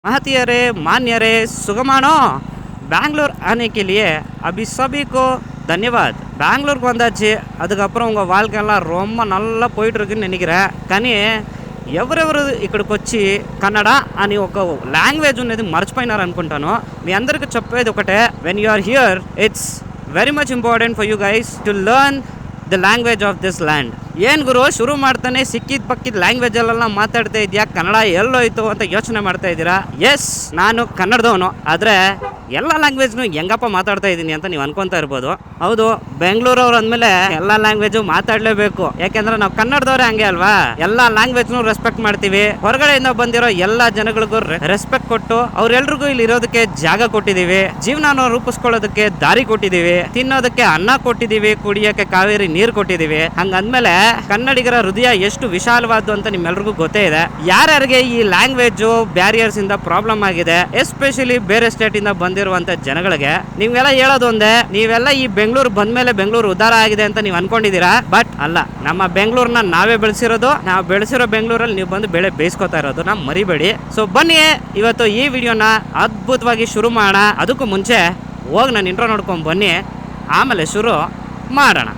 महतियरे मान्यरे सुगमानो பெங்களூர் आने के लिए अभी सभी को धन्यवाद பெங்களூருக்கு வந்தாச்சு. அதுக்கப்புறம் உங்கள் வாழ்க்கையெல்லாம் ரொம்ப நல்லா போயிட்டுருக்குன்னு நினைக்கிறேன். కానీ ఎవరెవరు ఇక్కడికి వచ్చి కన్నడ అని ఒక లాంగ్వేజ్ అనేది మర్చిపోయినారు అనుకుంటాను. మీ అందరికీ చెప్పేది ఒకటే, when you are here it's very much important for you guys to learn the language of this land. ಏನು ಗುರು ಶುರು ಮಾಡ್ತಾನೆ ಸಿಕ್ಕಿದ ಪಕ್ಕಿದ ಲ್ಯಾಂಗ್ವೇಜಲ್ಲೆಲ್ಲ ಮಾತಾಡ್ತಾ ಇದೆಯಾ, ಕನ್ನಡ ಎಲ್ಲೋಯ್ತು ಅಂತ ಯೋಚನೆ ಮಾಡ್ತಾ ಇದ್ದೀರಾ. ಎಸ್, ನಾನು ಕನ್ನಡದವನು, ಆದರೆ ಎಲ್ಲ ಲ್ಯಾಂಗ್ವೇಜ್ನು ಹೆಂಗಪ್ಪ ಮಾತಾಡ್ತಾ ಇದ್ದೀನಿ ಅಂತ ನೀವು ಅನ್ಕೊತಾ ಇರ್ಬೋದು. ಹೌದು, ಬೆಂಗಳೂರವ್ರು ಅಂದಮೇಲೆ ಎಲ್ಲ ಲ್ಯಾಂಗ್ವೇಜು ಮಾತಾಡಲೇಬೇಕು, ಯಾಕೆಂದ್ರೆ ನಾವು ಕನ್ನಡದವ್ರೆ ಹಂಗೆ ಅಲ್ವಾ. ಎಲ್ಲ ಲ್ಯಾಂಗ್ವೇಜ್ನು ರೆಸ್ಪೆಕ್ಟ್ ಮಾಡ್ತೀವಿ. ಹೊರಗಡೆಯಿಂದ ಬಂದಿರೋ ಎಲ್ಲ ಜನಗಳಿಗೂ ರೆಸ್ಪೆಕ್ಟ್ ಕೊಟ್ಟು ಅವ್ರೆಲ್ರಿಗೂ ಇಲ್ಲಿ ಇರೋದಕ್ಕೆ ಜಾಗ ಕೊಟ್ಟಿದ್ದೀವಿ, ಜೀವನ ರೂಪಿಸ್ಕೊಳ್ಳೋದಕ್ಕೆ ದಾರಿ ಕೊಟ್ಟಿದ್ದೀವಿ, ತಿನ್ನೋದಕ್ಕೆ ಅನ್ನ ಕೊಟ್ಟಿದ್ದೀವಿ, ಕುಡಿಯೋಕೆ ಕಾವೇರಿ ನೀರು ಕೊಟ್ಟಿದ್ದೀವಿ. ಹಂಗಂದ್ಮೇಲೆ ಕನ್ನಡಿಗರ ಹೃದಯ ಎಷ್ಟು ವಿಶಾಲವಾದ್ದು ಅಂತ ನಿಮ್ಮೆಲ್ರಿಗೂ ಗೊತ್ತೇ ಇದೆ. ಯಾರ್ಯಾರಿಗೆ ಈ ಲ್ಯಾಂಗ್ವೇಜು ಬ್ಯಾರಿಯರ್ಸ್ ಇಂದ ಪ್ರಾಬ್ಲಮ್ ಆಗಿದೆ, ಎಸ್ಪೆಷಲಿ ಬೇರೆ ಸ್ಟೇಟ್ ಇಂದ ಬಂದಿರುವಂತ ಜನಗಳಿಗೆ ನೀವೆಲ್ಲ ಹೇಳೋದು ಒಂದೇ, ನೀವೆಲ್ಲ ಈ ಬೆಂಗಳೂರು ಬಂದ್ಮೇಲೆ ಬೆಂಗಳೂರು ಉದ್ಧಾರ ಆಗಿದೆ ಅಂತ ನೀವು ಅನ್ಕೊಂಡಿದ್ದೀರಾ. ಬಟ್ ಅಲ್ಲ, ನಮ್ಮ ಬೆಂಗಳೂರನ್ನ ನಾವೇ ಬೆಳೆಸಿರೋದು, ನಾವು ಬೆಳೆಸಿರೋ ಬೆಂಗಳೂರಲ್ಲಿ ನೀವು ಬಂದು ಬೆಳೆ ಬೇಯಿಸ್ಕೊತಾ ಇರೋದು, ನಾವು ಮರಿಬೇಡಿ. ಸೊ ಬನ್ನಿ ಇವತ್ತು ಈ ವಿಡಿಯೋನ ಅದ್ಭುತವಾಗಿ ಶುರು ಮಾಡೋಣ. ಅದಕ್ಕೂ ಮುಂಚೆ ಹೋಗಿ ನಾನು ಇಂಟ್ರೋ ನೋಡ್ಕೊಂಡು ಬನ್ನಿ, ಆಮೇಲೆ ಶುರು ಮಾಡೋಣ.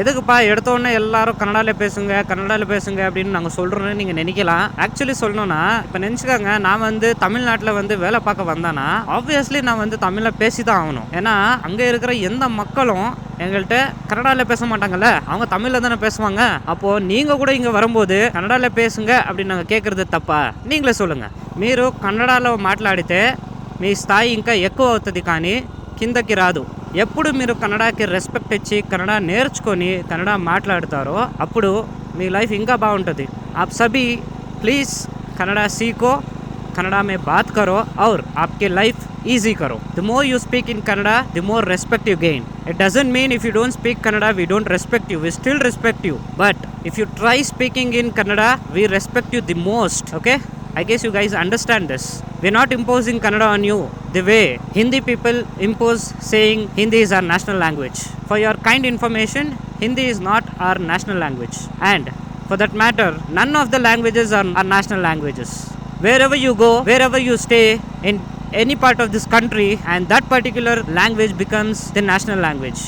எதுக்குப்பா எடுத்தோடனே எல்லாரும் கன்னடாவில் பேசுங்க அப்படின்னு நாங்கள் சொல்கிறோன்னு நீங்கள் நினைக்கலாம். ஆக்சுவலி சொல்லணும்னா, இப்போ நினச்சிக்கோங்க, நான் வந்து தமிழ்நாட்டில் வந்து வேலை பார்க்க வந்தானா ஆப்வியஸ்லி நான் வந்து தமிழில் பேசி தான் ஆகணும். ஏன்னா அங்கே இருக்கிற எந்த மக்களும் எங்கள்கிட்ட கன்னடாவில் பேச மாட்டாங்கல்ல, அவங்க தமிழில் தானே பேசுவாங்க. அப்போது நீங்கள் கூட இங்கே வரும்போது கன்னடாவில் பேசுங்க அப்படின்னு நாங்கள் கேட்குறது தப்பா? நீங்களே சொல்லுங்கள். మీరు కన్నడలో మాట్లాడితే మీ స్థాయి ఇంకా ఎక్కువ అవుతుంది, కానీ కిందకి రాదు. ఎప్పుడు మీరు కన్నడకి రెస్పెక్ట్ ఇచ్చి కన్నడ నేర్చుకొని కన్నడ మాట్లాడతారో అప్పుడు మీ లైఫ్ ఇంకా బాగుంటుంది. आप सभी प्लीज़ कन्नड़ा सीखो, कन्नड़ा में बात करो और आपके लाइफ easy करो. The more you speak in Kannada, the more respect you gain. It doesn't mean if you don't speak Kannada, we don't respect you. We still respect you. But if you try speaking in Kannada, we respect you the most. Okay? I guess you guys understand this. We're not imposing Kannada on you the way Hindi people impose saying Hindi is our national language. For your kind information, Hindi is not our national language. And for that matter, none of the languages are our national languages. Wherever you go, wherever you stay in any part of this country, and that particular language becomes the national language.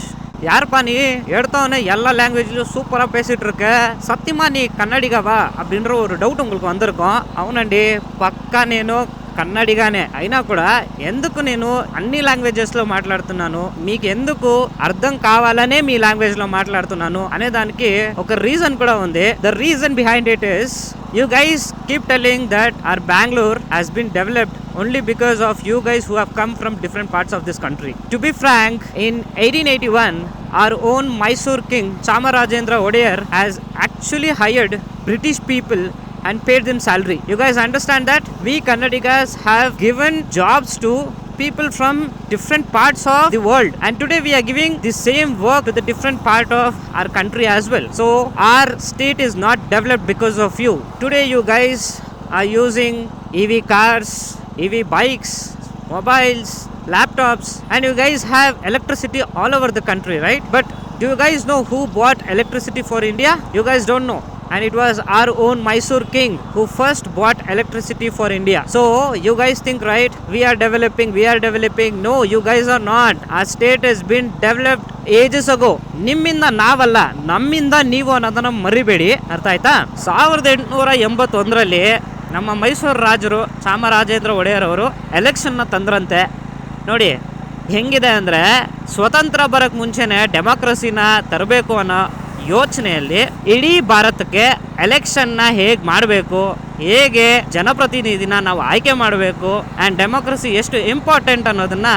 யாருப்பா நீ எடுத்தவொடனே எல்லா லாங்குவேஜ்லையும் சூப்பராக பேசிகிட்டு இருக்க, சத்தியமாக நீ கன்னடிகாவா அப்படின்ற ஒரு டவுட் உங்களுக்கு வந்திருக்கும். అవునండి, పక్కా నేను కన్నడిగానే, అయినా కూడా ఎందుకు నేను అన్ని లాంగ్వేజెస్లో మాట్లాడుతున్నాను, మీకు ఎందుకు అర్థం కావాలనే మీ లాంగ్వేజ్లో మాట్లాడుతున్నాను అనే దానికి ఒక రీజన్ కూడా ఉంది. The reason behind it is you guys keep telling that our Bangalore has been developed only because of you guys who have come from different parts of this country. To be frank, in 1881 our own Mysore king Chamarajendra Odayar has actually hired British people and paid them salary. You guys understand that? We Kannadigas have given jobs to people from different parts of the world, and today we are giving the same work to the different part of our country as well. So our state is not developed because of you. Today you guys are using EV cars, EV bikes, mobiles, laptops, and you guys have electricity all over the country, right? But do you guys know who bought electricity for India? You guys don't know. And it was our own Mysore king who first bought electricity for India. So you guys think, right, we are developing. No, you guys are not. Our state has been developed ages ago. ನಿಮ್ಮಿಂದ ನಾವಲ್ಲ, ನಮ್ಮಿಂದ ನೀವು ಅನ್ನೋದನ್ನ ಮರಿಬೇಡಿ. ಅರ್ಥ ಆಯ್ತಾ? 1881ರಲ್ಲಿ ನಮ್ಮ ಮೈಸೂರು ರಾಜರು ಚಾಮರಾಜೇಂದ್ರ ಒಡೆಯರ್ ಅವರು ಎಲೆಕ್ಷನ್ನ ತಂದ್ರಂತೆ. ನೋಡಿ ಹೆಂಗಿದೆ ಅಂದರೆ, ಸ್ವತಂತ್ರ ಬರೋಕ್ಕೆ ಮುಂಚೆನೆ ಡೆಮಾಕ್ರಸಿನ ತರಬೇಕು ಅನ್ನೋ ಯೋಚನೆಯಲ್ಲಿ ಇಡೀ ಭಾರತಕ್ಕೆ ಎಲೆಕ್ಷನ್ನ ಹೇಗೆ ಮಾಡಬೇಕು, ಹೇಗೆ ಜನಪ್ರತಿನಿಧಿನ ನಾವು ಆಯ್ಕೆ ಮಾಡಬೇಕು, ಆ್ಯಂಡ್ ಡೆಮೋಕ್ರಸಿ ಎಷ್ಟು ಇಂಪಾರ್ಟೆಂಟ್ ಅನ್ನೋದನ್ನ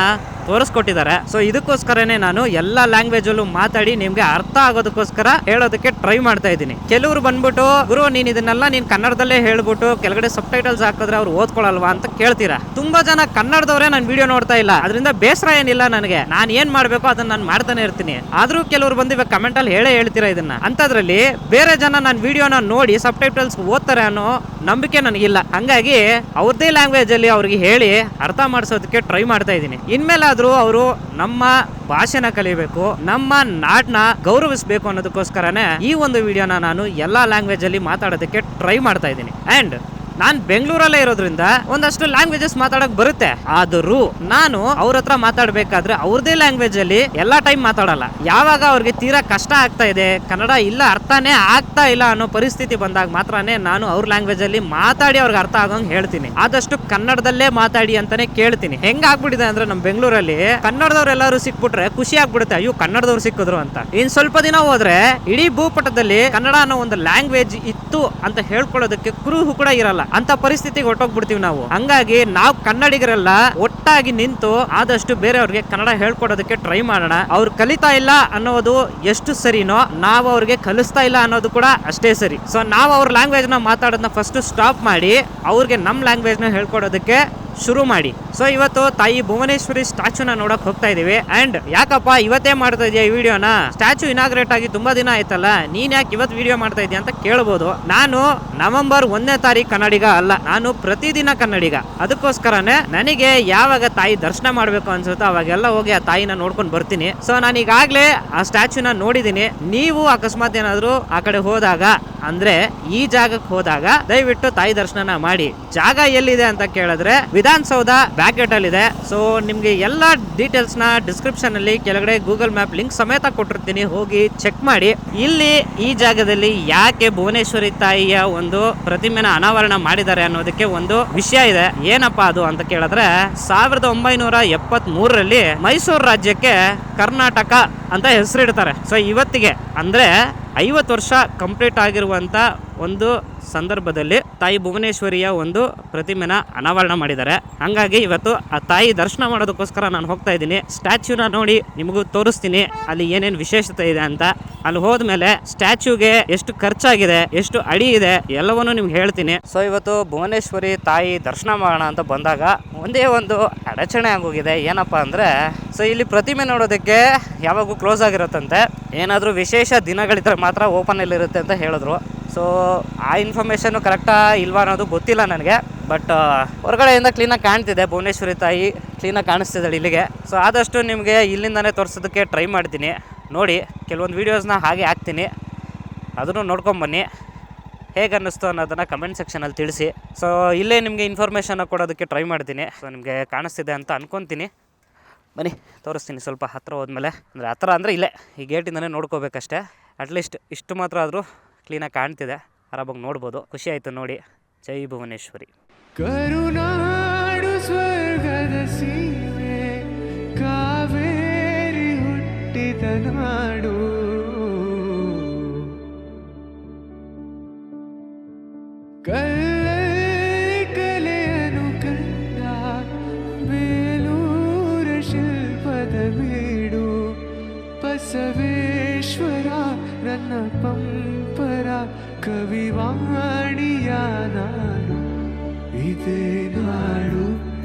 ತೋರಿಸ್ಕೊಟ್ಟಿದ್ದಾರೆ. ಸೊ ಇದಕ್ಕೋಸ್ಕರನೇ ನಾನು ಎಲ್ಲ ಲ್ಯಾಂಗ್ವೇಜಲ್ಲೂ ಮಾತಾಡಿ ನಿಮ್ಗೆ ಅರ್ಥ ಆಗೋದಕ್ಕೋಸ್ಕರ ಹೇಳೋದಕ್ಕೆ ಟ್ರೈ ಮಾಡ್ತಾ ಇದ್ದೀನಿ. ಕೆಲವರು ಬಂದ್ಬಿಟ್ಟು, ಗುರು ನೀನು ಇದನ್ನೆಲ್ಲ ನೀನು ಕನ್ನಡದಲ್ಲೇ ಹೇಳ್ಬಿಟ್ಟು ಕೆಳಗಡೆ ಸಬ್ ಟೈಟಲ್ಸ್ ಹಾಕಿದ್ರೆ ಅವ್ರು ಓದ್ಕೊಳಲ್ವಾ ಅಂತ ಕೇಳ್ತೀರಾ. ತುಂಬಾ ಜನ ಕನ್ನಡದವರೇ ನಾನು ವಿಡಿಯೋ ನೋಡ್ತಾ ಇಲ್ಲ, ಅದರಿಂದ ಬೇಸರ ಏನಿಲ್ಲ ನನಗೆ. ನಾನು ಏನ್ ಮಾಡ್ಬೇಕು ಅದನ್ನ ನಾನು ಮಾಡ್ತಾನೆ ಇರ್ತೀನಿ. ಆದ್ರೂ ಕೆಲವರು ಬಂದು ಇವಾಗ ಕಮೆಂಟ್ ಅಲ್ಲಿ ಹೇಳ್ತೀರಾ ಇದನ್ನ. ಅಂತದ್ರಲ್ಲಿ ಬೇರೆ ಜನ ನನ್ನ ವಿಡಿಯೋನ ನೋಡಿ ಸಬ್ ಟೈಟಲ್ಸ್ ಓದ್ತಾರೆ ಅನ್ನೋ ನಂಬಿಕೆ ನನಗಿಲ್ಲ. ಹಂಗಾಗಿ ಅವ್ರದೇ ಲ್ಯಾಂಗ್ವೇಜ್ ಅಲ್ಲಿ ಅವ್ರಿಗೆ ಹೇಳಿ ಅರ್ಥ ಮಾಡಿಸೋದಕ್ಕೆ ಟ್ರೈ ಮಾಡ್ತಾ ಇದ್ದೀನಿ. ಇನ್ಮೇಲಾದ್ರೂ ಏನಾದ್ರೂ ಅವರು ನಮ್ಮ ಭಾಷೆನ ಕಲಿಬೇಕು, ನಮ್ಮ ನಾಡ್ನ ಗೌರವಿಸಬೇಕು ಅನ್ನೋದಕ್ಕೋಸ್ಕರನೇ ಈ ಒಂದು ವಿಡಿಯೋನ ನಾನು ಎಲ್ಲಾ ಲ್ಯಾಂಗ್ವೇಜ್ ಅಲ್ಲಿ ಮಾತಾಡೋದಕ್ಕೆ ಟ್ರೈ ಮಾಡ್ತಾ ಇದ್ದೀನಿ. ಅಂಡ್ ನಾನು ಬೆಂಗಳೂರಲ್ಲೇ ಇರೋದ್ರಿಂದ ಒಂದಷ್ಟು ಲ್ಯಾಂಗ್ವೇಜಸ್ ಮಾತಾಡಕ್ ಬರುತ್ತೆ. ಆದರೂ ನಾನು ಅವ್ರ ಹತ್ರ ಮಾತಾಡ್ಬೇಕಾದ್ರೆ ಅವ್ರದೇ ಲ್ಯಾಂಗ್ವೇಜ್ ಅಲ್ಲಿ ಎಲ್ಲಾ ಟೈಮ್ ಮಾತಾಡಲ್ಲ. ಯಾವಾಗ ಅವ್ರಿಗೆ ತೀರಾ ಕಷ್ಟ ಆಗ್ತಾ ಇದೆ, ಕನ್ನಡ ಇಲ್ಲ ಅರ್ಥನೇ ಆಗ್ತಾ ಇಲ್ಲ ಅನ್ನೋ ಪರಿಸ್ಥಿತಿ ಬಂದಾಗ ಮಾತ್ರನೇ ನಾನು ಅವ್ರ ಲ್ಯಾಂಗ್ವೇಜ್ ಅಲ್ಲಿ ಮಾತಾಡಿ ಅವ್ರಿಗೆ ಅರ್ಥ ಆಗಂಗ್ ಹೇಳ್ತೀನಿ. ಆದಷ್ಟು ಕನ್ನಡದಲ್ಲೇ ಮಾತಾಡಿ ಅಂತಾನೆ ಕೇಳ್ತೀನಿ. ಹೆಂಗ್ ಆಗ್ಬಿಟ್ಟಿದೆ ಅಂದ್ರೆ ನಮ್ ಬೆಂಗಳೂರಲ್ಲಿ ಕನ್ನಡದವ್ರೆಲ್ಲರೂ ಸಿಕ್ಬಿಟ್ರೆ ಖುಷಿ ಆಗ್ಬಿಡುತ್ತೆ, ಅಯ್ಯೋ ಕನ್ನಡದವ್ರು ಸಿಕ್ಕಿದ್ರು ಅಂತ. ಇನ್ ಸ್ವಲ್ಪ ದಿನ ಹೋದ್ರೆ ಇಡೀ ಭೂಪಟದಲ್ಲಿ ಕನ್ನಡ ಅನ್ನೋ ಒಂದು ಲ್ಯಾಂಗ್ವೇಜ್ ಇತ್ತು ಅಂತ ಹೇಳ್ಕೊಳ್ಳೋದಕ್ಕೆ ಕುರುಹು ಕೂಡ ಇರಲ್ಲ. ಅಂತ ಪರಿಸ್ಥಿತಿಗೆ ಹೊಟ್ಟೋಗ್ಬಿಡ್ತೀವಿ ನಾವು. ಹಂಗಾಗಿ ನಾವು ಕನ್ನಡಿಗರೆಲ್ಲ ಒಟ್ಟಾಗಿ ನಿಂತು ಆದಷ್ಟು ಬೇರೆಯವ್ರಿಗೆ ಕನ್ನಡ ಹೇಳ್ಕೊಡೋದಕ್ಕೆ ಟ್ರೈ ಮಾಡೋಣ. ಅವ್ರು ಕಲಿತಾ ಇಲ್ಲ ಅನ್ನೋದು ಎಷ್ಟು ಸರಿನೋ ನಾವು ಅವ್ರಿಗೆ ಕಲಿಸ್ತಾ ಇಲ್ಲ ಅನ್ನೋದು ಕೂಡ ಅಷ್ಟೇ ಸರಿ. ಸೊ ನಾವು ಅವ್ರ ಲ್ಯಾಂಗ್ವೇಜ್ ನ ಮಾತಾಡೋದನ್ನ ಫಸ್ಟ್ ಸ್ಟಾಪ್ ಮಾಡಿ ಅವ್ರಿಗೆ ನಮ್ ಲ್ಯಾಂಗ್ವೇಜ್ ನ ಹೇಳ್ಕೊಡೋದಕ್ಕೆ ಶುರು ಮಾಡಿ. ಸೊ ಇವತ್ತು ತಾಯಿ ಭುವನೇಶ್ವರಿ ಸ್ಟ್ಯಾಚ್ಯೂನ ನೋಡಕ್ ಹೋಗ್ತಾ ಇದೀವಿ. ಅಂಡ್ ಯಾಕಪ್ಪ ಇವತ್ತೇ ಮಾಡ್ತಾ ಇದೆಯಾ ಈ ವಿಡಿಯೋನ, ಸ್ಟ್ಯಾಚ್ಯೂ ಇನಾಗ್ರೇಟ್ ಆಗಿ ತುಂಬಾ ದಿನ ಆಯ್ತಲ್ಲ, ನೀನ್ ಯಾಕೆ ಇವತ್ತು ವಿಡಿಯೋ ಮಾಡ್ತಾ ಇದೀಯ ಅಂತ ಕೇಳ್ಬೋದು. ನಾನು ನವೆಂಬರ್ 1ನೇ ತಾರೀಕು ಕನ್ನಡಿಗ ಅಲ್ಲ, ನಾನು ಪ್ರತಿದಿನ ಕನ್ನಡಿಗ. ಅದಕ್ಕೋಸ್ಕರನೇ ನನಗೆ ಯಾವಾಗ ತಾಯಿ ದರ್ಶನ ಮಾಡ್ಬೇಕು ಅನ್ಸುತ್ತೋ ಅವಾಗೆಲ್ಲ ಹೋಗಿ ಆ ತಾಯಿನ ನೋಡ್ಕೊಂಡು ಬರ್ತೀನಿ. ಸೊ ನಾನು ಈಗಾಗ್ಲೇ ಆ ಸ್ಟ್ಯಾಚ್ಯೂನ ನೋಡಿದೀನಿ. ನೀವು ಅಕಸ್ಮಾತ್ ಏನಾದ್ರು ಆ ಕಡೆ ಹೋದಾಗ ಅಂದ್ರೆ ಈ ಜಾಗಕ್ಕೆ ಹೋದಾಗ ದಯವಿಟ್ಟು ತಾಯಿ ದರ್ಶನ ಮಾಡಿ. ಜಾಗ ಎಲ್ಲಿದೆ ಅಂತ ಕೇಳಿದ್ರೆ ವಿಧಾನಸೌಧ ಬ್ಯಾಕ್ ಗೇಟ್ ಅಲ್ಲಿ ಇದೆ. ಸೊ ನಿಮ್ಗೆ ಎಲ್ಲಾ ಡೀಟೇಲ್ಸ್ ನ ಡಿಸ್ಕ್ರಿಪ್ಷನ್ ಅಲ್ಲಿ ಕೆಳಗಡೆ ಗೂಗಲ್ ಮ್ಯಾಪ್ ಲಿಂಕ್ ಸಮೇತ ಕೊಟ್ಟಿರ್ತೀನಿ, ಹೋಗಿ ಚೆಕ್ ಮಾಡಿ. ಇಲ್ಲಿ ಈ ಜಾಗದಲ್ಲಿ ಯಾಕೆ ಭುವನೇಶ್ವರಿ ತಾಯಿಯ ಒಂದು ಪ್ರತಿಮೆನ ಅನಾವರಣ ಮಾಡಿದ್ದಾರೆ ಅನ್ನೋದಕ್ಕೆ ಒಂದು ವಿಷಯ ಇದೆ. ಏನಪ್ಪಾ ಅದು ಅಂತ ಕೇಳಿದ್ರೆ 1973ರಲ್ಲಿ ಮೈಸೂರು ರಾಜ್ಯಕ್ಕೆ ಕರ್ನಾಟಕ ಅಂತ ಹೆಸರಿಡ್ತಾರೆ. ಸೊ ಇವತ್ತಿಗೆ ಅಂದ್ರೆ 50 ವರ್ಷ ಕಂಪ್ಲೀಟ್ ಆಗಿರುವಂತ ಒಂದು ಸಂದರ್ಭದಲ್ಲಿ ತಾಯಿ ಭುವನೇಶ್ವರಿಯ ಒಂದು ಪ್ರತಿಮೆನ ಅನಾವರಣ ಮಾಡಿದ್ದಾರೆ. ಹಂಗಾಗಿ ಇವತ್ತು ಆ ತಾಯಿ ದರ್ಶನ ಮಾಡೋದಕ್ಕೋಸ್ಕರ ನಾನು ಹೋಗ್ತಾ ಇದ್ದೀನಿ. ಸ್ಟ್ಯಾಚ್ಯೂನ ನೋಡಿ ನಿಮಗೂ ತೋರಿಸ್ತೀನಿ ಅಲ್ಲಿ ಏನೇನು ವಿಶೇಷತೆ ಇದೆ ಅಂತ. ಅಲ್ಲಿ ಹೋದ್ಮೇಲೆ ಸ್ಟ್ಯಾಚ್ಯೂಗೆ ಎಷ್ಟು ಖರ್ಚಾಗಿದೆ, ಎಷ್ಟು ಅಡಿ ಇದೆ ಎಲ್ಲವನ್ನೂ ನಿಮ್ಗೆ ಹೇಳ್ತೀನಿ. ಸೊ ಇವತ್ತು ಭುವನೇಶ್ವರಿ ತಾಯಿ ದರ್ಶನ ಮಾಡೋಣ ಅಂತ ಬಂದಾಗ ಒಂದೇ ಒಂದು ಅಡಚಣೆ ಆಗೋಗಿದೆ. ಏನಪ್ಪಾ ಅಂದ್ರೆ ಸೊ ಇಲ್ಲಿ ಪ್ರತಿಮೆ ನೋಡೋದಕ್ಕೆ ಯಾವಾಗೂ ಕ್ಲೋಸ್ ಆಗಿರುತ್ತಂತೆ, ಏನಾದರೂ ವಿಶೇಷ ದಿನಗಳಿದ್ರೆ ಮಾತ್ರ ಓಪನ್ ಅಲ್ಲಿ ಇರುತ್ತೆ ಅಂತ ಹೇಳಿದ್ರು. ಸೊ ಆ ಇನ್ಫಾರ್ಮೇಷನ್ ಕರೆಕ್ಟಾ ಇಲ್ವಾ ಅನ್ನೋದು ಗೊತ್ತಿಲ್ಲ ನನಗೆ. ಬಟ್ ಹೊರಗಡೆಯಿಂದ ಕ್ಲೀನಾಗಿ ಕಾಣ್ತಿದೆ, ಭುವನೇಶ್ವರಿ ತಾಯಿ ಕ್ಲೀನಾಗಿ ಕಾಣಿಸ್ತಿದ್ದಾಳೆ ಇಲ್ಲಿಗೆ. ಸೊ ಆದಷ್ಟು ನಿಮಗೆ ಇಲ್ಲಿಂದನೇ ತೋರಿಸೋದಕ್ಕೆ ಟ್ರೈ ಮಾಡ್ತೀನಿ. ನೋಡಿ ಕೆಲವೊಂದು ವೀಡಿಯೋಸ್ನ ಹಾಗೆ ಹಾಕ್ತೀನಿ, ಅದನ್ನು ನೋಡ್ಕೊಂಬನ್ನಿ. ಹೇಗೆ ಅನ್ನಿಸ್ತು ಅನ್ನೋದನ್ನು ಕಮೆಂಟ್ ಸೆಕ್ಷನಲ್ಲಿ ತಿಳಿಸಿ. ಸೊ ಇಲ್ಲೇ ನಿಮಗೆ ಇನ್ಫಾರ್ಮೇಷನ್ನ ಕೊಡೋದಕ್ಕೆ ಟ್ರೈ ಮಾಡ್ತೀನಿ. ಸೊ ನಿಮಗೆ ಕಾಣಿಸ್ತಿದೆ ಅಂತ ಅನ್ಕೊತೀನಿ. ಬನ್ನಿ ತೋರಿಸ್ತೀನಿ ಸ್ವಲ್ಪ ಹತ್ತಿರ ಹೋದ್ಮೇಲೆ. ಅಂದರೆ ಹತ್ತಿರ ಅಂದರೆ ಇಲ್ಲೇ ಈ ಗೇಟಿಂದನೇ ನೋಡ್ಕೋಬೇಕಷ್ಟೇ. ಅಟ್ಲೀಸ್ಟ್ ಇಷ್ಟು ಮಾತ್ರ ಆದರೂ ಕ್ಲೀನಾಗಿ ಕಾಣ್ತಿದೆ, ಆರಾಮಾಗಿ ನೋಡ್ಬೋದು. ಖುಷಿ ಆಯಿತು ನೋಡಿ. ಜೈ ಭುವನೇಶ್ವರಿ. ಕರುನಾಡು ಸ್ವರ್ಗದ ಸೀಮೆ, ಕಾವೇರಿ ಹುಟ್ಟಿದ ನಾಡು, ಕಲ್ಲಲ್ಲಿ ಕಲೆಯನು ಕಂಡ ಬೇಲೂರ ಶಿಲ್ಪದ ಬೀಡು, ಬಸವೇಶ್ವರ ನನ್ನ ಪಂಪರ ಕವಿವಾಣಿಯ ನಾಡು. ಇದೇ ನಾಡು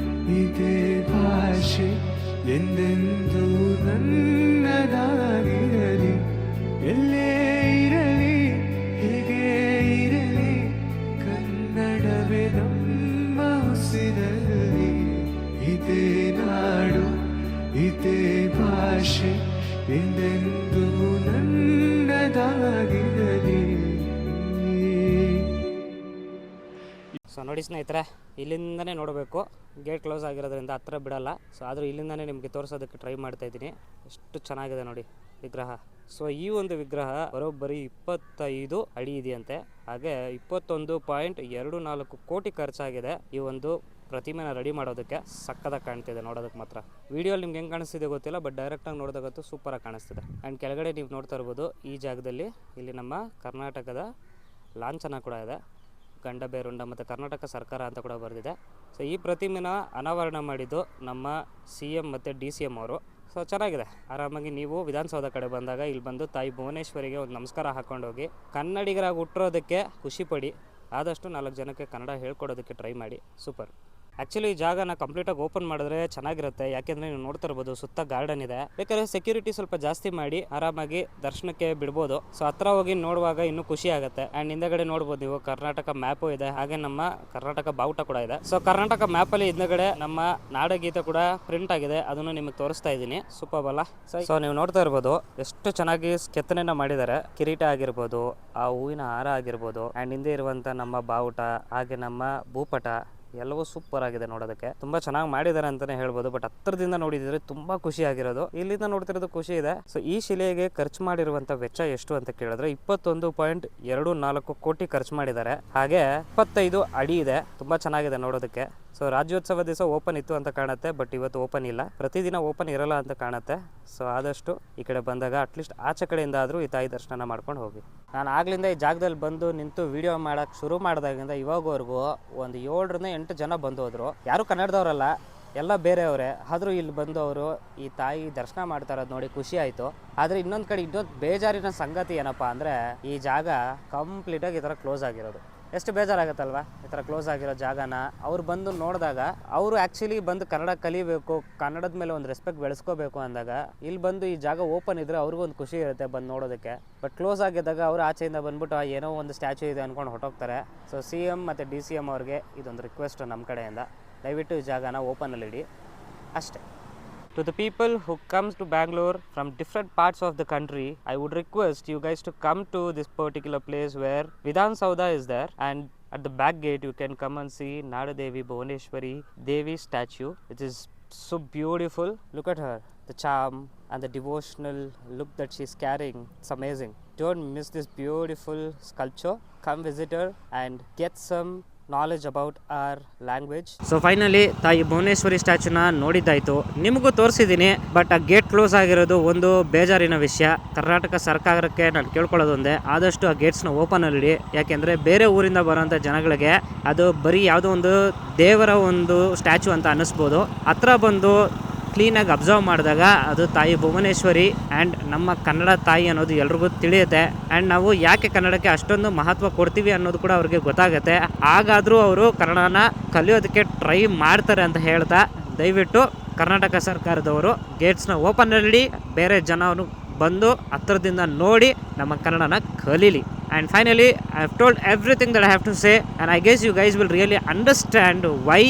ಇದೇ ಭಾಷೆ ಎಂದೆಂದೂ ನನ್ನದಾಗಿರಲಿ. ಎಲ್ಲೇ ಇರಲಿ ಹೇಗೆ ಇರಲಿ ಕನ್ನಡವೇ ನಮ್ಮ ಉಸಿರಲ್ಲಿ. ಇದೇ ನಾಡು ಇದೇ ಭಾಷೆ ಎಂದೆಂದೂ ನನ್ನದಾಗಿರಲಿ. ಸೊ ನೋಡಿ ಸ್ನೇಹಿತರೆ, ಇಲ್ಲಿಂದನೇ ನೋಡಬೇಕು. ಗೇಟ್ ಕ್ಲೋಸ್ ಆಗಿರೋದ್ರಿಂದ ಹತ್ರ ಬಿಡಲ್ಲ. ಸೊ ಆದರೂ ಇಲ್ಲಿಂದನೇ ನಿಮಗೆ ತೋರಿಸೋದಕ್ಕೆ ಟ್ರೈ ಮಾಡ್ತಾ ಇದ್ದೀನಿ. ಎಷ್ಟು ಚೆನ್ನಾಗಿದೆ ನೋಡಿ ವಿಗ್ರಹ. ಸೊ ಈ ಒಂದು ವಿಗ್ರಹ ಬರೋಬ್ಬರಿ 25 ಅಡಿ ಇದೆಯಂತೆ. ಹಾಗೆ 21.24 ಕೋಟಿ ಖರ್ಚಾಗಿದೆ ಈ ಒಂದು ಪ್ರತಿಮೆನ ರೆಡಿ ಮಾಡೋದಕ್ಕೆ. ಸಕ್ಕದಾಗಿ ಕಾಣ್ತಿದೆ ನೋಡೋದಕ್ಕೆ ಮಾತ್ರ. ವಿಡಿಯೋ ನಿಮ್ಗೆ ಹೆಂಗೆ ಕಾಣಿಸ್ತಿದೆ ಗೊತ್ತಿಲ್ಲ, ಬಟ್ ಡೈರೆಕ್ಟಾಗಿ ನೋಡೋದಕ್ಕಂತೂ ಸೂಪರಾಗಿ ಕಾಣಿಸ್ತಿದೆ. ಆ್ಯಂಡ್ ಕೆಳಗಡೆ ನೀವು ನೋಡ್ತಾ ಇರ್ಬೋದು ಈ ಜಾಗದಲ್ಲಿ ಇಲ್ಲಿ ನಮ್ಮ ಕರ್ನಾಟಕದ ಲಾಂಛನ ಕೂಡ ಇದೆ, ಗಂಡ ಬೇರುಂಡ ಮತ್ತು ಕರ್ನಾಟಕ ಸರ್ಕಾರ ಅಂತ ಕೂಡ ಬರೆದಿದೆ. ಸೊ ಈ ಪ್ರತಿಮೆನ ಅನಾವರಣ ಮಾಡಿದ್ದು ನಮ್ಮ CM ಮತ್ತು DCM ಅವರು. ಸೊ ಚೆನ್ನಾಗಿದೆ. ಆರಾಮಾಗಿ ನೀವು ವಿಧಾನಸೌಧ ಕಡೆ ಬಂದಾಗ ಇಲ್ಲಿ ಬಂದು ತಾಯಿ ಭುವನೇಶ್ವರಿಗೆ ಒಂದು ನಮಸ್ಕಾರ ಹಾಕ್ಕೊಂಡೋಗಿ ಕನ್ನಡಿಗರಾಗಿ ಹುಟ್ಟಿರೋದಕ್ಕೆ ಖುಷಿ ಪಡಿ. ಆದಷ್ಟು 4 ಜನಕ್ಕೆ ಕನ್ನಡ ಹೇಳ್ಕೊಡೋದಕ್ಕೆ ಟ್ರೈ ಮಾಡಿ. ಸೂಪರ್. ಆಕ್ಚುಲಿ ಈ ಜಾಗನ ಕಂಪ್ಲೀಟ್ ಆಗಿ ಓಪನ್ ಮಾಡಿದ್ರೆ ಚೆನ್ನಾಗಿರುತ್ತೆ, ಯಾಕೆಂದ್ರೆ ನೀವು ನೋಡ್ತಾ ಇರ್ಬೋದು ಸುತ್ತ ಗಾರ್ಡನ್ ಇದೆ. ಬೇಕಾದ್ರೆ ಸೆಕ್ಯೂರಿಟಿ ಸ್ವಲ್ಪ ಜಾಸ್ತಿ ಮಾಡಿ ಆರಾಮಾಗಿ ದರ್ಶನಕ್ಕೆ ಬಿಡ್ಬೋದು. ಸೊ ಹತ್ರ ಹೋಗಿ ನೋಡುವಾಗ ಇನ್ನೂ ಖುಷಿ ಆಗುತ್ತೆ. ಅಂಡ್ ಹಿಂದೆಗಡೆ ನೋಡ್ಬೋದು ನೀವು ಕರ್ನಾಟಕ ಮ್ಯಾಪು ಇದೆ, ಹಾಗೆ ನಮ್ಮ ಕರ್ನಾಟಕ ಬಾವುಟ ಕೂಡ ಇದೆ. ಸೊ ಕರ್ನಾಟಕ ಮ್ಯಾಪ್ ಅಲ್ಲಿ ಹಿಂದೆಗಡೆ ನಮ್ಮ ನಾಡಗೀತೆ ಕೂಡ ಪ್ರಿಂಟ್ ಆಗಿದೆ, ಅದನ್ನು ನಿಮಗೆ ತೋರಿಸ್ತಾ ಇದ್ದೀನಿ. ಸೂಪರ್ ಅಲ್ಲ? ಸೊ ನೀವು ನೋಡ್ತಾ ಇರ್ಬೋದು ಎಷ್ಟು ಚೆನ್ನಾಗಿ ಕೆತ್ತನೆಯನ್ನ ಮಾಡಿದ್ದಾರೆ. ಕಿರೀಟ ಆಗಿರ್ಬೋದು, ಆ ಹೂವಿನ ಹಾರ ಆಗಿರ್ಬೋದು, ಅಂಡ್ ಹಿಂದೆ ಇರುವಂತ ನಮ್ಮ ಬಾವುಟ ಹಾಗೆ ನಮ್ಮ ಭೂಪಟ ಎಲ್ಲವೂ ಸೂಪರ್ ಆಗಿದೆ. ನೋಡೋದಕ್ಕೆ ತುಂಬಾ ಚೆನ್ನಾಗಿ ಮಾಡಿದ್ದಾರೆ ಅಂತಾನೆ ಹೇಳ್ಬೋದು. ಬಟ್ ಹತ್ರದಿಂದ ನೋಡಿದ್ರೆ ತುಂಬಾ ಖುಷಿ ಆಗಿರೋದು. ಇಲ್ಲಿಂದ ನೋಡ್ತಿರೋದು ಖುಷಿ ಇದೆ. ಸೊ ಈ ಶಿಲೆಗೆ ಖರ್ಚು ಮಾಡಿರುವಂತ ವೆಚ್ಚ ಎಷ್ಟು ಅಂತ ಕೇಳಿದ್ರೆ 21.24 ಕೋಟಿ ಖರ್ಚು ಮಾಡಿದ್ದಾರೆ. ಹಾಗೆ 25 ಅಡಿ ಇದೆ. ತುಂಬಾ ಚೆನ್ನಾಗಿದೆ ನೋಡೋದಕ್ಕೆ. ಸೊ ರಾಜ್ಯೋತ್ಸವ ದಿವಸ ಓಪನ್ ಇತ್ತು ಅಂತ ಕಾಣುತ್ತೆ, ಬಟ್ ಇವತ್ತು ಓಪನ್ ಇಲ್ಲ. ಪ್ರತಿದಿನ ಓಪನ್ ಇರಲ್ಲ ಅಂತ ಕಾಣುತ್ತೆ. ಸೊ ಆದಷ್ಟು ಈ ಕಡೆ ಬಂದಾಗ ಅಟ್ಲೀಸ್ಟ್ ಆಚೆ ಕಡೆಯಿಂದ ಆದರೂ ಈ ತಾಯಿ ದರ್ಶನ ಮಾಡ್ಕೊಂಡು ಹೋಗಿ. ನಾನು ಆಗ್ಲಿಂದ ಈ ಜಾಗದಲ್ಲಿ ಬಂದು ನಿಂತು ವಿಡಿಯೋ ಮಾಡಕ್ಕೆ ಶುರು ಮಾಡಿದಾಗಿಂದ ಇವಾಗವರೆಗೂ ಒಂದು 7ರಿಂದ 8 ಜನ ಬಂದು ಹೋದ್ರು. ಯಾರು ಕನ್ನಡದವರಲ್ಲ, ಎಲ್ಲ ಬೇರೆಯವರೇ. ಆದರೂ ಇಲ್ಲಿ ಬಂದು ಅವರು ಈ ತಾಯಿ ದರ್ಶನ ಮಾಡ್ತಾ ಇರೋದು ನೋಡಿ ಖುಷಿ ಆಯಿತು. ಆದರೆ ಇನ್ನೊಂದು ಕಡೆ ಇನ್ನೊಂದು ಬೇಜಾರಿನ ಸಂಗತಿ ಏನಪ್ಪ ಅಂದರೆ ಈ ಜಾಗ ಕಂಪ್ಲೀಟಾಗಿ ಈ ಥರ ಕ್ಲೋಸ್ ಆಗಿರೋದು. ಎಷ್ಟು ಬೇಜಾರಾಗುತ್ತಲ್ವ ಈ ಥರ ಕ್ಲೋಸ್ ಆಗಿರೋ ಜಾಗನ ಅವ್ರು ಬಂದು ನೋಡಿದಾಗ. ಅವರು ಆ್ಯಕ್ಚುಲಿ ಬಂದು ಕನ್ನಡ ಕಲಿಬೇಕು, ಕನ್ನಡದ ಮೇಲೆ ಒಂದು ರೆಸ್ಪೆಕ್ಟ್ ಬೆಳೆಸ್ಕೋಬೇಕು ಅಂದಾಗ ಇಲ್ಲಿ ಬಂದು ಈ ಜಾಗ ಓಪನ್ ಇದ್ದರೆ ಅವ್ರಿಗೊಂದು ಖುಷಿ ಇರುತ್ತೆ ಬಂದು ನೋಡೋದಕ್ಕೆ. ಬಟ್ ಕ್ಲೋಸ್ ಆಗಿದ್ದಾಗ ಅವರು ಆಚೆಯಿಂದ ಬಂದ್ಬಿಟ್ಟು ಏನೋ ಒಂದು ಸ್ಟ್ಯಾಚ್ಯೂ ಇದೆ ಅಂದ್ಕೊಂಡು ಹೊಟ್ಟೋಗ್ತಾರೆ. ಸೊ CM ಮತ್ತು DCM ಅವ್ರಿಗೆ ಇದೊಂದು ರಿಕ್ವೆಸ್ಟ್ ನಮ್ಮ ಕಡೆಯಿಂದ, ದಯವಿಟ್ಟು ಈ ಜಾಗನ ಓಪನಲ್ಲಿ ಇಡಿ ಅಷ್ಟೇ. To the people who comes to Bangalore from different parts of the country, I would request you guys to come to this particular place where Vidhan Sauda is there, and at the back gate you can come and see Nadadevi Bhuvaneshwari Devi statue, which is so beautiful. Look at her, the charm and the devotional look that she's carrying. It's amazing. Don't miss this beautiful sculpture. Come visit her and get some knowledge about our language. So finally ತಾಯಿ ಭುವನೇಶ್ವರಿ ಸ್ಟ್ಯಾಚ್ಯೂನ ನೋಡಿದ್ದಾಯಿತು, ನಿಮಗೂ ತೋರಿಸಿದ್ದೀನಿ. But ಆ gate close ಆಗಿರೋದು ಒಂದು ಬೇಜಾರಿನ ವಿಷಯ. ಕರ್ನಾಟಕ ಸರ್ಕಾರಕ್ಕೆ ನಾನು ಕೇಳ್ಕೊಳ್ಳೋದೊಂದೇ, ಆದಷ್ಟು ಆ ಗೇಟ್ಸ್ನ ಓಪನಲ್ಲಿ ಇಡಿ. ಯಾಕೆಂದರೆ ಬೇರೆ ಊರಿಂದ ಬರೋಂಥ ಜನಗಳಿಗೆ ಅದು ಬರೀ ಯಾವುದೋ ಒಂದು ದೇವರ ಒಂದು ಸ್ಟ್ಯಾಚ್ಯೂ ಅಂತ ಅನ್ನಿಸ್ಬೋದು. ಹತ್ರ ಬಂದು ಕ್ಲೀನಾಗಿ ಅಬ್ಸರ್ವ್ ಮಾಡಿದಾಗ ಅದು ತಾಯಿ ಭುವನೇಶ್ವರಿ ಆ್ಯಂಡ್ ನಮ್ಮ ಕನ್ನಡ ತಾಯಿ ಅನ್ನೋದು ಎಲ್ರಿಗೂ ತಿಳಿಯುತ್ತೆ. ಆ್ಯಂಡ್ ನಾವು ಯಾಕೆ ಕನ್ನಡಕ್ಕೆ ಅಷ್ಟೊಂದು ಮಹತ್ವ ಕೊಡ್ತೀವಿ ಅನ್ನೋದು ಕೂಡ ಅವ್ರಿಗೆ ಗೊತ್ತಾಗುತ್ತೆ. ಹಾಗಾದರೂ ಅವರು ಕನ್ನಡನ ಕಲಿಯೋದಕ್ಕೆ ಟ್ರೈ ಮಾಡ್ತಾರೆ ಅಂತ ಹೇಳ್ತಾ, ದಯವಿಟ್ಟು ಕರ್ನಾಟಕ ಸರ್ಕಾರದವರು ಗೇಟ್ಸ್ನ ಓಪನಲ್ಲಿ ಬೇರೆ ಜನರು ಬಂದು ಹತ್ರದಿಂದ ನೋಡಿ ನಮ್ಮ ಕನ್ನಡನ ಕಲೀಲಿ. And finally I have told everything that I have to say, and I guess you guys will really understand why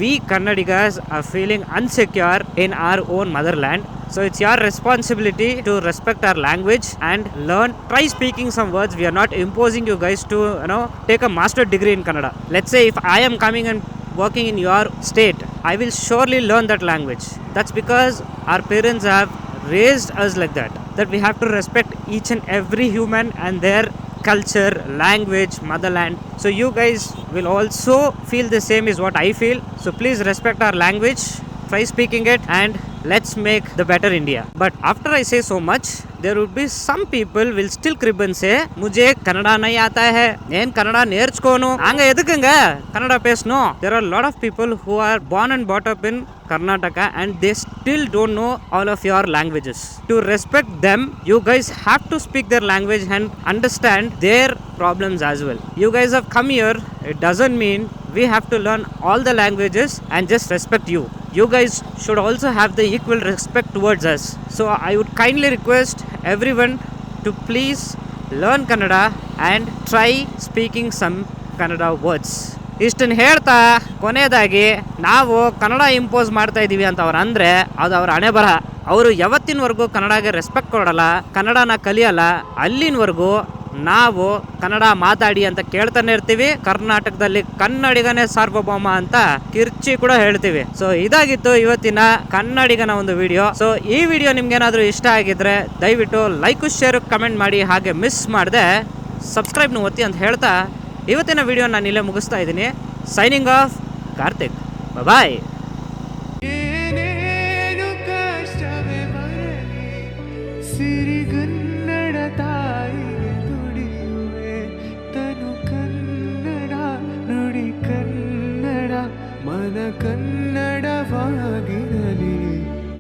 we Kannadigas are feeling insecure in our own motherland. So it's your responsibility to respect our language and learn. Try speaking some words. We are not imposing you guys to take a master degree in Kannada. Let's say if I am coming and working in your state, I will surely learn that language. That's because our parents have raised us like that we have to respect each and every human and their culture, language, motherland. So you guys will also feel the same is what I feel. So please respect our language, try speaking it, and let's make the better India. But after I say so much, there would be some people will still crib and say मुझे कन्नड़ा नहीं आता है, నేను కన్నడ నేర్చుకోను, అంగ ఎదుకంగా Kannada పేసను. There are a lot of people who are born and brought up in Karnataka and they still don't know all of your languages. To respect them, you guys have to speak their language and understand their problems as well. You guys have come here, it doesn't mean we have to learn all the languages and just respect you. You guys should also have the equal respect towards us. So I would kindly request everyone to please learn Kannada and try speaking some Kannada words. ಇಷ್ಟನ್ನು ಹೇಳ್ತಾ ಕೊನೆಯದಾಗಿ ನಾವು Kannada impose ಮಾಡ್ತಾ ಇದ್ದೀವಿ ಅಂತ ಅವ್ರು ಅಂದರೆ ಅದು ಅವ್ರ ಹಣೆ ಬರಹ. ಅವರು ಯಾವತ್ತಿನವರೆಗೂ ಕನ್ನಡಗೆ ರೆಸ್ಪೆಕ್ಟ್ ಕೊಡಲ್ಲ, ಕನ್ನಡನ ಕಲಿಯಲ್ಲ, ಅಲ್ಲಿನವರೆಗೂ ನಾವು ಕನ್ನಡ ಮಾತಾಡಿ ಅಂತ ಕೇಳ್ತಾನೆ ಇರ್ತೀವಿ. ಕರ್ನಾಟಕದಲ್ಲಿ ಕನ್ನಡಿಗನೇ ಸಾರ್ವಭೌಮ ಅಂತ ಕಿರ್ಚಿ ಕೂಡ ಹೇಳ್ತೀವಿ. ಸೊ ಇದಾಗಿತ್ತು ಇವತ್ತಿನ ಕನ್ನಡಿಗನ ಒಂದು ವಿಡಿಯೋ. ಸೊ ಈ ವಿಡಿಯೋ ನಿಮ್ಗೇನಾದರೂ ಇಷ್ಟ ಆಗಿದ್ರೆ ದಯವಿಟ್ಟು ಲೈಕ್, ಶೇರ್, ಕಮೆಂಟ್ ಮಾಡಿ. ಹಾಗೆ ಮಿಸ್ ಮಾಡದೆ ಸಬ್ಸ್ಕ್ರೈಬ್ನ ಒತ್ತಿ ಅಂತ ಹೇಳ್ತಾ ಇವತ್ತಿನ ವಿಡಿಯೋ ನಾನು ಇಲ್ಲೇ ಮುಗಿಸ್ತಾ ಇದ್ದೀನಿ. Signing off, Karthik. ಬಾಯ್. ಏನೇನು ಕಷ್ಟವೇ ಬರಲಿ, ಸಿರಿಗನ್ನಡ ತಾಯಿಗೆ ದುಡಿಯುವೆ. ತನು ಕನ್ನಡ, ನುಡಿ ಕನ್ನಡ, ಮನ ಕನ್ನಡ.